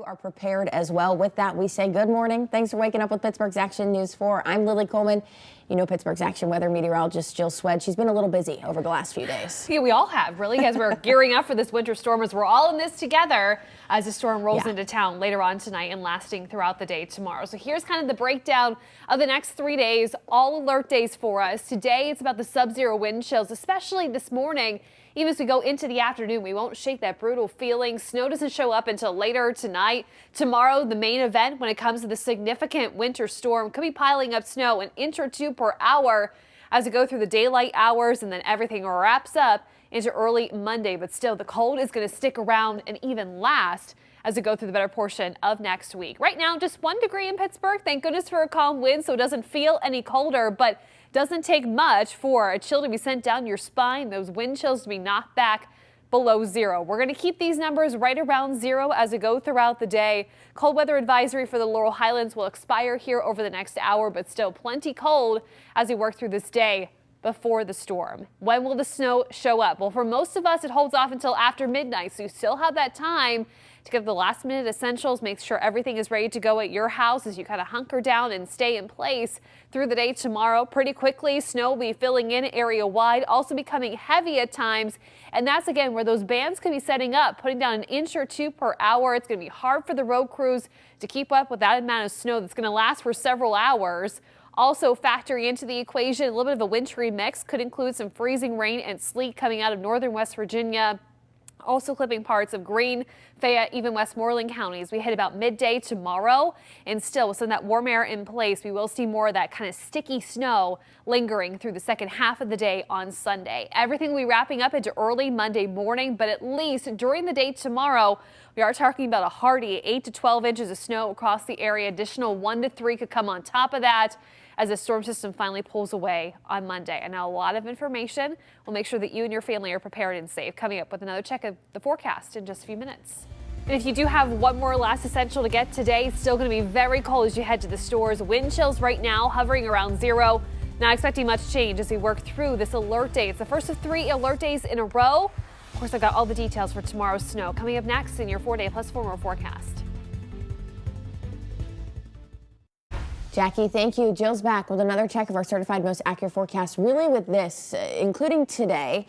are prepared as well. With that, we say good morning. Thanks for waking up with Pittsburgh's Action News 4. I'm Lily Coleman. You know Pittsburgh's Action weather meteorologist Jill Szwed. She's been a little busy over the last few days. Yeah, we all have, really, as we're gearing up for this winter storm, as we're all in this together as the storm rolls into town later on tonight and lasting throughout the day tomorrow. So here's kind of the breakdown of the next 3 days, all alert days for us. Today, it's about the sub-zero wind chills, especially this morning. Even as we go into the afternoon, we won't shake that brutal feeling. Snow doesn't show up until later tonight. Tomorrow, the main event when it comes to the significant winter storm could be piling up snow an inch or two per hour as we go through the daylight hours, and then everything wraps up into early Monday. But still, the cold is going to stick around and even last as we go through the better portion of next week. Right now, just 1 degree in Pittsburgh. Thank goodness for a calm wind, so it doesn't feel any colder, but doesn't take much for a chill to be sent down your spine, those wind chills to be knocked back below zero. We're going to keep these numbers right around zero as we go throughout the day. Cold weather advisory for the Laurel Highlands will expire here over the next hour, but still plenty cold as we work through this day before the storm. When will the snow show up? Well, for most of us, it holds off until after midnight, so you still have that time to get the last minute essentials. Make sure everything is ready to go at your house as you kind of hunker down and stay in place through the day tomorrow. Pretty quickly, snow will be filling in area wide, also becoming heavy at times. And that's again where those bands could be setting up, putting down an inch or two per hour. It's going to be hard for the road crews to keep up with that amount of snow that's going to last for several hours. Also factoring into the equation, a little bit of a wintry mix could include some freezing rain and sleet coming out of northern West Virginia. Also clipping parts of Greene, Fayette, even Westmoreland counties. We hit about midday tomorrow, and still with some of that warm air in place, we will see more of that kind of sticky snow lingering through the second half of the day on Sunday. Everything will be wrapping up into early Monday morning, but at least during the day tomorrow, we are talking about a hearty 8 to 12 inches of snow across the area. Additional 1 to 3 could come on top of that as the storm system finally pulls away on Monday. And now a lot of information. We'll make sure that you and your family are prepared and safe. Coming up with another check of the forecast in just a few minutes. And if you do have one more last essential to get today, it's still going to be very cold as you head to the stores. Wind chills right now hovering around zero. Not expecting much change as we work through this alert day. It's the first of 3 alert days in a row. Of course, I've got all the details for tomorrow's snow coming up next in your 4-day plus 4 more forecast. Jackie, thank you. Jill's back with another check of our certified most accurate forecast. Really with this, including today,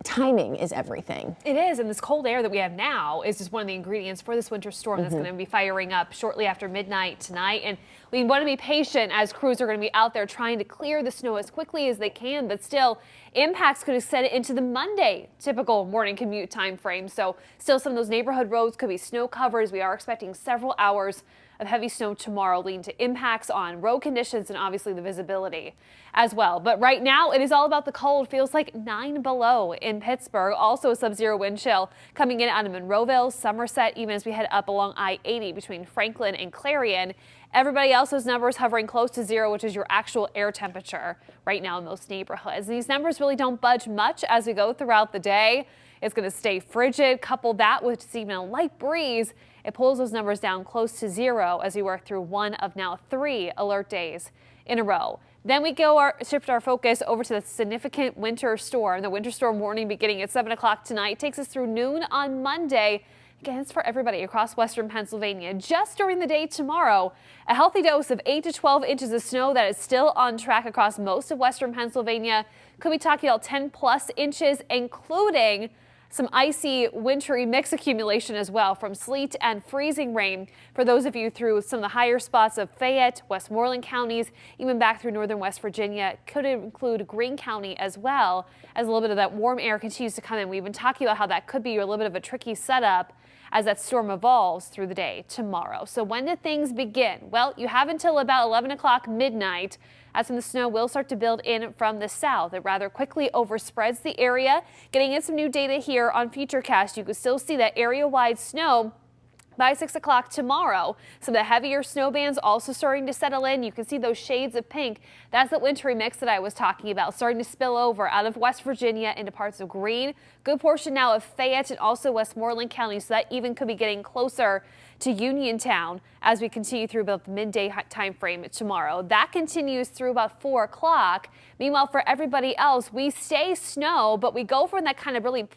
timing is everything. It is, and this cold air that we have now is just one of the ingredients for this winter storm that's going to be firing up shortly after midnight tonight. And we want to be patient as crews are going to be out there trying to clear the snow as quickly as they can, but still impacts could extend into the Monday typical morning commute time frame. So still some of those neighborhood roads could be snow covered as we are expecting several hours of heavy snow tomorrow, leading to impacts on road conditions and obviously the visibility as well. But right now it is all about the cold. Feels like 9 below in Pittsburgh. Also a sub-zero wind chill coming in out of Monroeville, Somerset, even as we head up along I-80 between Franklin and Clarion. Everybody else's numbers hovering close to zero, which is your actual air temperature right now in most neighborhoods. These numbers really don't budge much as we go throughout the day. It's going to stay frigid. Couple that with even a light breeze. It pulls those numbers down close to zero as we work through one of now 3 alert days in a row. Then we shift our focus over to the significant winter storm. The winter storm warning beginning at 7 o'clock tonight takes us through noon on Monday. Again, it's for everybody across western Pennsylvania. Just during the day tomorrow, a healthy dose of 8 to 12 inches of snow that is still on track across most of western Pennsylvania. Could be talking about 10 plus inches, including some icy, wintry mix accumulation as well from sleet and freezing rain for those of you through some of the higher spots of Fayette, Westmoreland counties, even back through northern West Virginia. Could include Greene County as well, as a little bit of that warm air continues to come in. We've been talking about how that could be a little bit of a tricky setup as that storm evolves through the day tomorrow. So when do things begin? Well, you have until about 11 o'clock midnight. That's when the snow will start to build in from the south. It rather quickly overspreads the area. Getting in some new data here on Futurecast, you can still see that area-wide snow by 6 o'clock tomorrow. Some of the heavier snow bands also starting to settle in. You can see those shades of pink. That's the wintry mix that I was talking about, starting to spill over out of West Virginia into parts of Greene. Good portion now of Fayette and also Westmoreland County, so that even could be getting closer to Uniontown as we continue through about the midday time frame tomorrow. That continues through about 4 o'clock. Meanwhile, for everybody else, we stay snow, but we go from that kind of really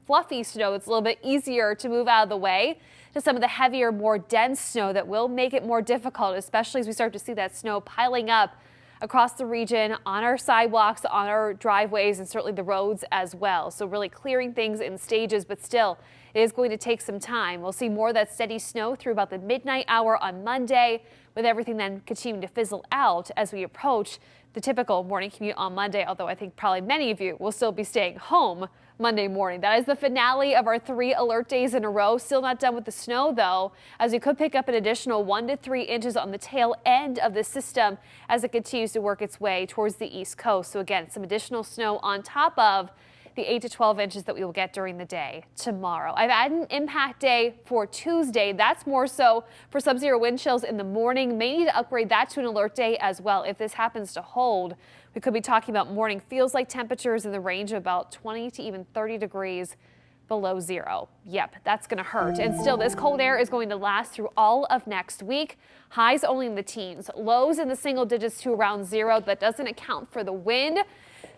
fluffy snow that's a little bit easier to move out of the way to some of the heavier, more dense snow that will make it more difficult, especially as we start to see that snow piling up across the region, on our sidewalks, on our driveways, and certainly the roads as well. So really clearing things in stages, but still it is going to take some time. We'll see more of that steady snow through about the midnight hour on Monday, with everything then continuing to fizzle out as we approach the typical morning commute on Monday, although I think probably many of you will still be staying home Monday morning. That is the finale of our 3 alert days in a row. Still not done with the snow, though, as we could pick up an additional 1 to 3 inches on the tail end of the system as it continues to work its way towards the east coast. So again, some additional snow on top of the 8 to 12 inches that we will get during the day tomorrow. I've added an impact day for Tuesday. That's more so for sub-zero wind chills in the morning. May need to upgrade that to an alert day as well. If this happens to hold, we could be talking about morning feels like temperatures in the range of about 20 to even 30 degrees below zero. Yep, that's going to hurt. And still, this cold air is going to last through all of next week. Highs only in the teens, lows in the single digits to around zero. That doesn't account for the wind.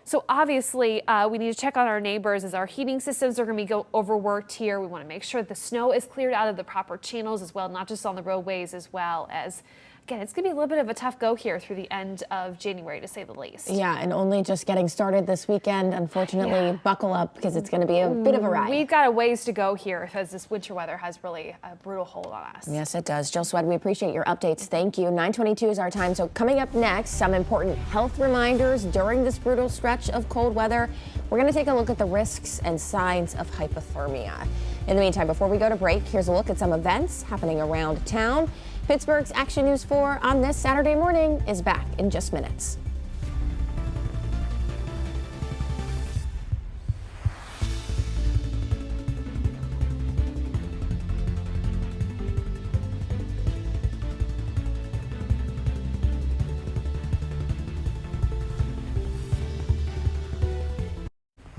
So obviously, we need to check on our neighbors as our heating systems are going to be overworked here. We want to make sure that the snow is cleared out of the proper channels as well, not just on the roadways, as well as, again, it's going to be a little bit of a tough go here through the end of January, to say the least. Yeah, and only just getting started this weekend. Unfortunately, buckle up because it's going to be a bit of a ride. We've got a ways to go here as this winter weather has really a brutal hold on us. Yes, it does. Jill Szwed, we appreciate your updates. Thank you. 9:22 is our time. So coming up next, some important health reminders during this brutal stretch of cold weather. We're going to take a look at the risks and signs of hypothermia. In the meantime, before we go to break, here's a look at some events happening around town. Pittsburgh's Action News 4 on this Saturday morning is back in just minutes.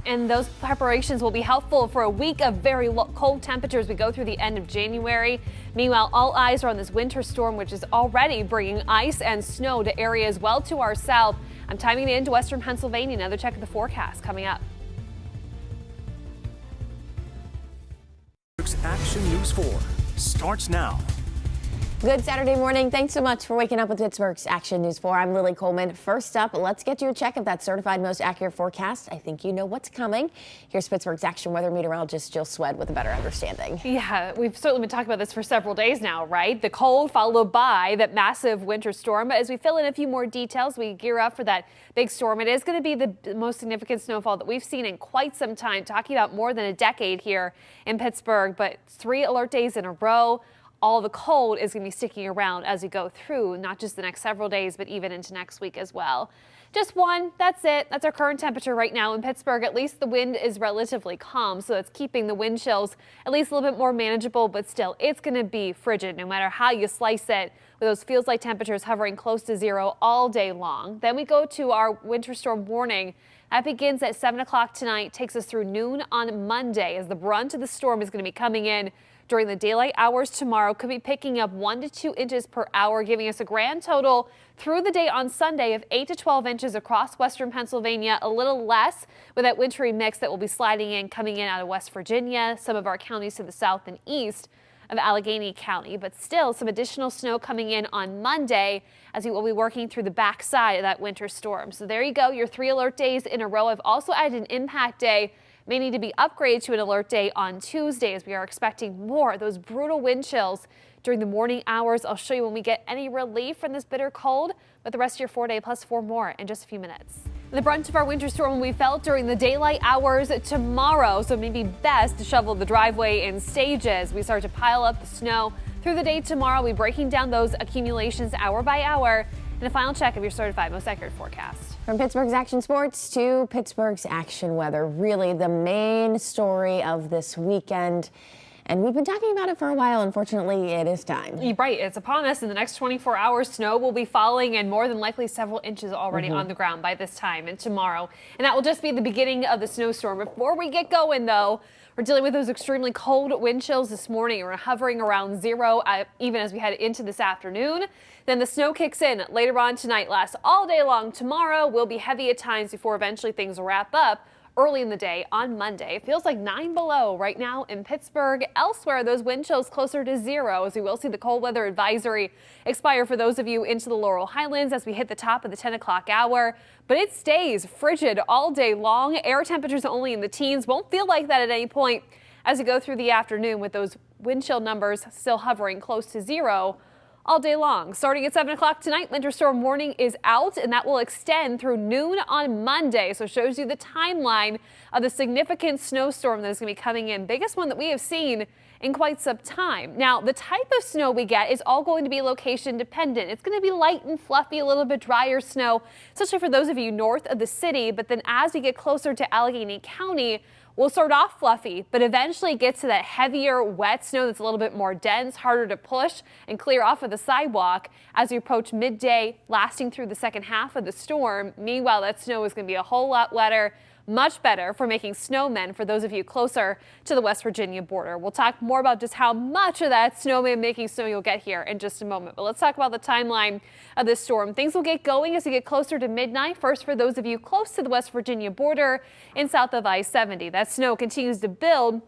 And those preparations will be helpful for a week of very cold temperatures as we go through the end of January. Meanwhile, all eyes are on this winter storm, which is already bringing ice and snow to areas well to our south. I'm timing it into western Pennsylvania. Another check of the forecast coming up. Action News 4 starts now. Good Saturday morning. Thanks so much for waking up with Pittsburgh's Action News 4. I'm Lily Coleman. First up, let's get you a check of that certified most accurate forecast. I think you know what's coming. Here's Pittsburgh's Action weather meteorologist Jill Szwed with a better understanding. Yeah, we've certainly been talking about this for several days now, right? The cold followed by that massive winter storm. But as we fill in a few more details, we gear up for that big storm. It is going to be the most significant snowfall that we've seen in quite some time, talking about more than a decade here in Pittsburgh. But 3 alert days in a row. All the cold is going to be sticking around as we go through, not just the next several days, but even into next week as well. Just one, that's it. That's our current temperature right now in Pittsburgh. At least the wind is relatively calm, so it's keeping the wind chills at least a little bit more manageable, but still, it's going to be frigid no matter how you slice it, with those feels like temperatures hovering close to zero all day long. Then we go to our winter storm warning. That begins at 7 o'clock tonight, takes us through noon on Monday, as the brunt of the storm is going to be coming in during the daylight hours tomorrow. Could be picking up 1 to 2 inches per hour, giving us a grand total through the day on Sunday of 8 to 12 inches across western Pennsylvania. A little less with that wintry mix that will be sliding in, coming in out of West Virginia, some of our counties to the south and east of Allegheny County, but still some additional snow coming in on Monday as we will be working through the backside of that winter storm. So there you go, your 3 alert days in a row. I've also added an impact day. May need to be upgraded to an alert day on Tuesday, as we are expecting more of those brutal wind chills during the morning hours. I'll show you when we get any relief from this bitter cold, but the rest of your 4-day plus 4 more in just a few minutes. The brunt of our winter storm will be felt during the daylight hours tomorrow, so it may be best to shovel the driveway in stages. We start to pile up the snow through the day tomorrow. We'll be breaking down those accumulations hour by hour. And a final check of your certified most accurate forecast. From Pittsburgh's Action Sports to Pittsburgh's Action Weather, really the main story of this weekend. And we've been talking about it for a while. Unfortunately, it is time. Right. It's upon us. In the next 24 hours, snow will be falling and more than likely several inches already on the ground by this time and tomorrow. And that will just be the beginning of the snowstorm. Before we get going, though, we're dealing with those extremely cold wind chills this morning. We're hovering around zero even as we head into this afternoon. Then the snow kicks in later on tonight, lasts all day long. Tomorrow will be heavy at times before eventually things wrap up early in the day on Monday. It feels like 9 below right now in Pittsburgh. Elsewhere, those wind chills closer to 0, as we will see the cold weather advisory expire for those of you into the Laurel Highlands as we hit the top of the 10 o'clock hour. But it stays frigid all day long. Air temperatures only in the teens. Won't feel like that at any point as we go through the afternoon, with those wind chill numbers still hovering close to 0 all day long. Starting at 7 o'clock tonight, winter storm warning is out, and that will extend through noon on Monday. So it shows you the timeline of the significant snowstorm that is going to be coming in. Biggest one that we have seen in quite some time. Now, the type of snow we get is all going to be location dependent. It's going to be light and fluffy, a little bit drier snow, especially for those of you north of the city. But then as we get closer to Allegheny County, we'll start off fluffy, but eventually get to that heavier, wet snow that's a little bit more dense, harder to push and clear off of the sidewalk as we approach midday, lasting through the second half of the storm. Meanwhile, that snow is going to be a whole lot wetter, much better for making snowmen for those of you closer to the West Virginia border. We'll talk more about just how much of that snowman making snow you'll get here in just a moment. But let's talk about the timeline of this storm. Things will get going as we get closer to midnight. First, for those of you close to the West Virginia border and south of I-70, that snow continues to build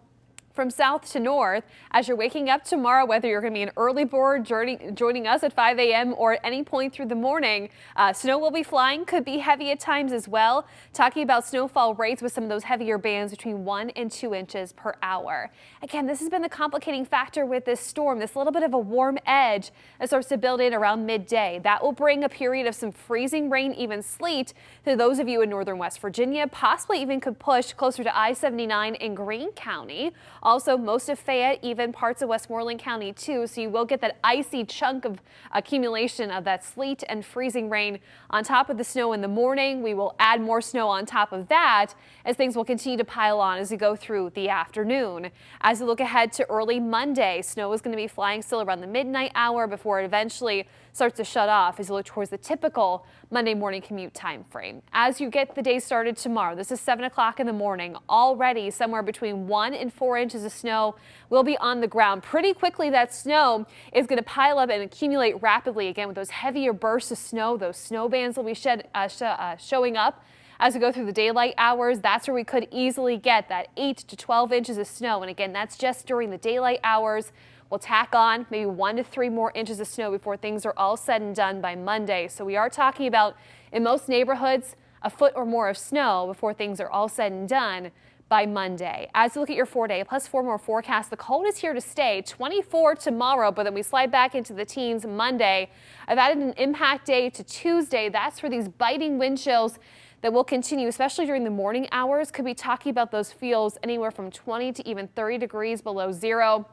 from south to north as you're waking up tomorrow, whether you're going to be an early bird joining us at 5 a.m. or at any point through the morning. Snow will be flying, could be heavy at times as well. Talking about snowfall rates with some of those heavier bands between 1 and 2 inches per hour. Again, this has been the complicating factor with this storm, this little bit of a warm edge that starts to build in around midday. That will bring a period of some freezing rain, even sleet, to those of you in northern West Virginia, possibly even could push closer to I-79 in Greene County. Also, most of Fayette, even parts of Westmoreland County too, so you will get that icy chunk of accumulation of that sleet and freezing rain on top of the snow in the morning. We will add more snow on top of that as things will continue to pile on as we go through the afternoon. As we look ahead to early Monday, snow is going to be flying still around the midnight hour before it eventually starts to shut off as you look towards the typical Monday morning commute time frame. As you get the day started tomorrow, this is 7 o'clock in the morning, already somewhere between 1 and 4 inches of snow will be on the ground. Pretty quickly, that snow is going to pile up and accumulate rapidly again with those heavier bursts of snow. Those snow bands will be showing up as we go through the daylight hours. That's where we could easily get that 8 to 12 inches of snow. And again, that's just during the daylight hours. We'll tack on maybe 1 to 3 more inches of snow before things are all said and done by Monday. So we are talking about, in most neighborhoods, a foot or more of snow before things are all said and done by Monday. As you look at your 4-day plus 4 more forecast, the cold is here to stay. 24 tomorrow, but then we slide back into the teens Monday. I've added an impact day to Tuesday. That's for these biting wind chills that will continue, especially during the morning hours. Could be talking about those feels anywhere from 20 to even 30 degrees below 0.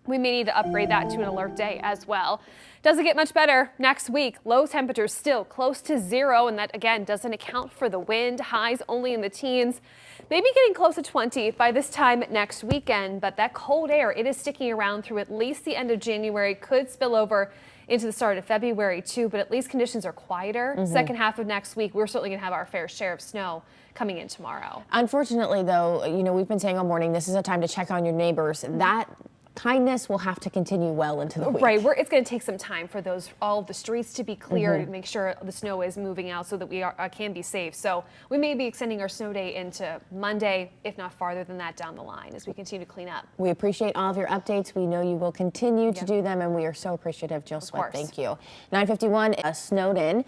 We may need to upgrade that to an alert day as well. Doesn't get much better next week. Low temperatures still close to 0, and that again doesn't account for the wind. Highs only in the teens, maybe getting close to 20 by this time next weekend. But that cold air, it is sticking around through at least the end of January. Could spill over into the start of February too, but at least conditions are quieter. Second half of next week, we're certainly going to have our fair share of snow coming in tomorrow. Unfortunately, though, you know, we've been saying all morning, this is a time to check on your neighbors. That kindness will have to continue well into the week. Right, it's going to take some time for all of the streets to be cleared and make sure the snow is moving out so that we can be safe. So we may be extending our snow day into Monday, if not farther than that down the line as we continue to clean up. We appreciate all of your updates. We know you will continue to do them, and we are so appreciative. Jill Szwed, thank you. 9:51, snowed in.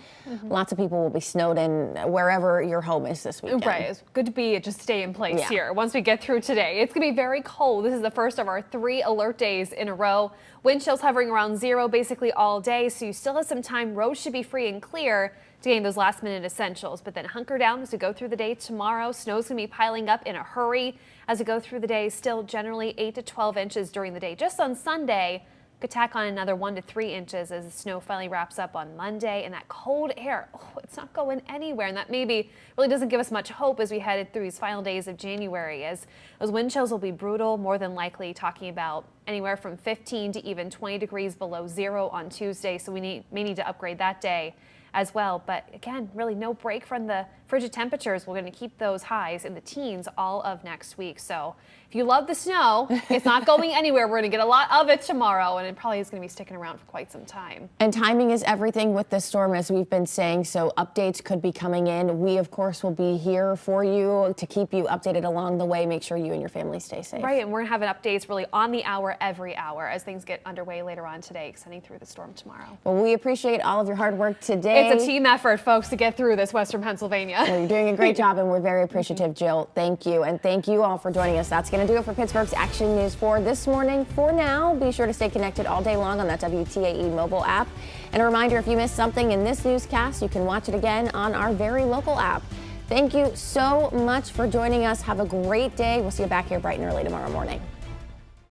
Lots of people will be snowed in wherever your home is this weekend. Right, it's good to just stay in place here once we get through today. It's going to be very cold. This is the first of our 3 alert days in a row. Wind chills hovering around 0 basically all day, so you still have some time. Roads should be free and clear to gain those last minute essentials, but then hunker down as we go through the day tomorrow. Snow's going to be piling up in a hurry as we go through the day. Still generally 8 to 12 inches during the day. Just on Sunday, could tack on another 1 to 3 inches as the snow finally wraps up on Monday. And that cold air, it's not going anywhere. And that maybe really doesn't give us much hope as we headed through these final days of January, as those wind chills will be brutal, more than likely talking about anywhere from 15 to even 20 degrees below 0 on Tuesday. So we may need to upgrade that day as well. But again, really no break from the frigid temperatures. We're going to keep those highs in the teens all of next week. So if you love the snow, it's not going anywhere. We're going to get a lot of it tomorrow, and it probably is going to be sticking around for quite some time. And timing is everything with this storm, as we've been saying, so updates could be coming in. We, of course, will be here for you to keep you updated along the way. Make sure you and your family stay safe. Right, and we're going to have updates really on the hour, every hour, as things get underway later on today, extending through the storm tomorrow. Well, we appreciate all of your hard work today. It's a team effort, folks, to get through this Western Pennsylvania. Well, you're doing a great job, and we're very appreciative, Jill. Thank you, and thank you all for joining us. That's going to do it for Pittsburgh's Action News 4 this morning. For now, be sure to stay connected all day long on that WTAE mobile app. And a reminder, if you missed something in this newscast, you can watch it again on our very local app. Thank you so much for joining us. Have a great day. We'll see you back here bright and early tomorrow morning.